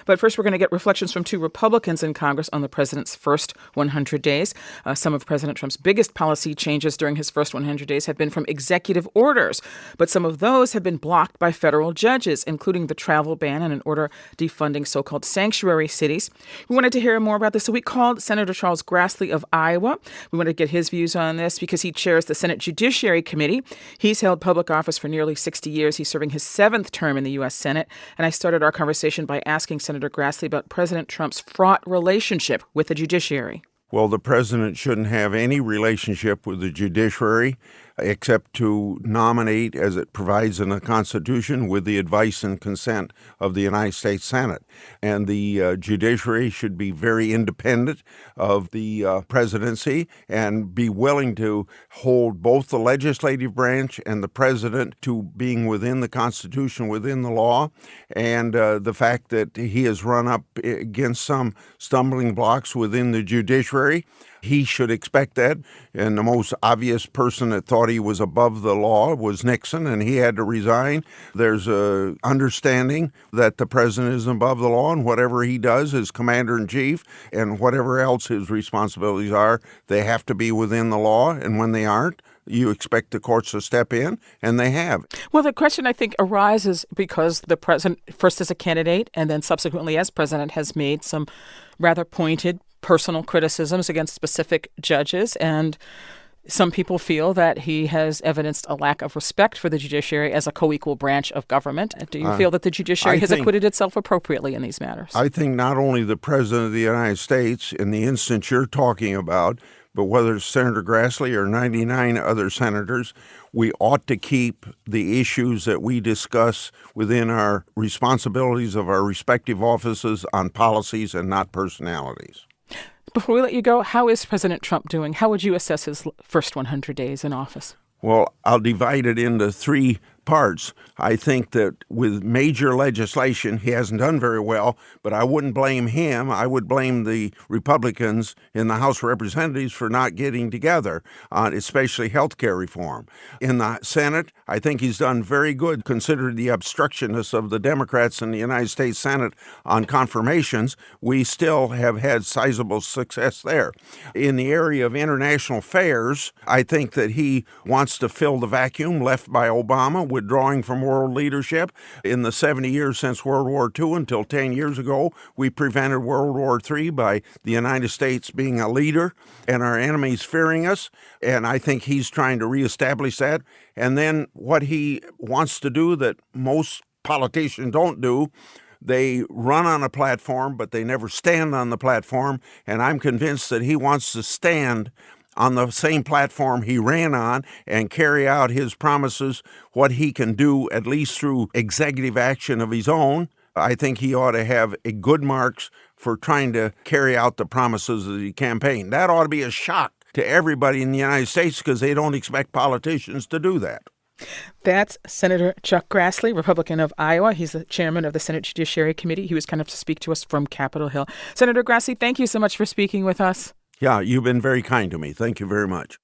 But first, we're going to get reflections from two Republicans in Congress on the president's first 100 days. Some of President Trump's biggest policy changes during his first 100 days have been from executive orders, but some of those have been blocked by federal judges, including the travel ban and an order defunding so-called sanctuary cities. We wanted to hear more about this, so we called Senator Charles Grassley of Iowa. We wanted to get his views on this because he chairs the Senate Judiciary Committee. He's held public office for nearly 60 years. He's serving his seventh term in the U.S. Senate. And I started our conversation by asking Senator Grassley about President Trump's fraught relationship with the judiciary. Well, the president shouldn't have any relationship with the judiciary except to nominate, as it provides in the Constitution, with the advice and consent of the United States Senate. And the judiciary should be very independent of the presidency and be willing to hold both the legislative branch and the president to being within the Constitution, within the law. And the fact that he has run up against some stumbling blocks within the judiciary, he should expect that. And the most obvious person that thought he was above the law was Nixon, and he had to resign. There's a understanding that the president is above the law, and whatever he does as commander-in-chief and whatever else his responsibilities are, they have to be within the law. And when they aren't, you expect the courts to step in, and they have. Well, the question, I think, arises because the president, first as a candidate and then subsequently as president, has made some rather pointed personal criticisms against specific judges, and some people feel that he has evidenced a lack of respect for the judiciary as a co-equal branch of government. Do you feel that the judiciary has acquitted itself appropriately in these matters? I think not only the president of the United States, in the instance you're talking about, but whether it's Senator Grassley or 99 other senators, we ought to keep the issues that we discuss within our responsibilities of our respective offices on policies and not personalities. Before we let you go, how is President Trump doing? How would you assess his first 100 days in office? Well, I'll divide it into three parts. I think that with major legislation, he hasn't done very well, but I wouldn't blame him. I would blame the Republicans in the House of Representatives for not getting together on especially health care reform. In the Senate, I think he's done very good considering the obstructionists of the Democrats in the United States Senate on confirmations. We still have had sizable success there. In the area of international affairs, I think that he wants to fill the vacuum left by Obama, withdrawing from world leadership. In the 70 years since World War II until 10 years ago, we prevented World War III by the United States being a leader and our enemies fearing us. And I think he's trying to reestablish that. And then what he wants to do that most politicians don't do, they run on a platform, but they never stand on the platform. And I'm convinced that he wants to stand on the same platform he ran on and carry out his promises, what he can do, at least through executive action of his own. I think he ought to have a good marks for trying to carry out the promises of the campaign. That ought to be a shock to everybody in the United States because they don't expect politicians to do that. That's Senator Chuck Grassley, Republican of Iowa. He's the chairman of the Senate Judiciary Committee. He was kind of to speak to us from Capitol Hill. Senator Grassley, thank you so much for speaking with us. Yeah, you've been very kind to me. Thank you very much.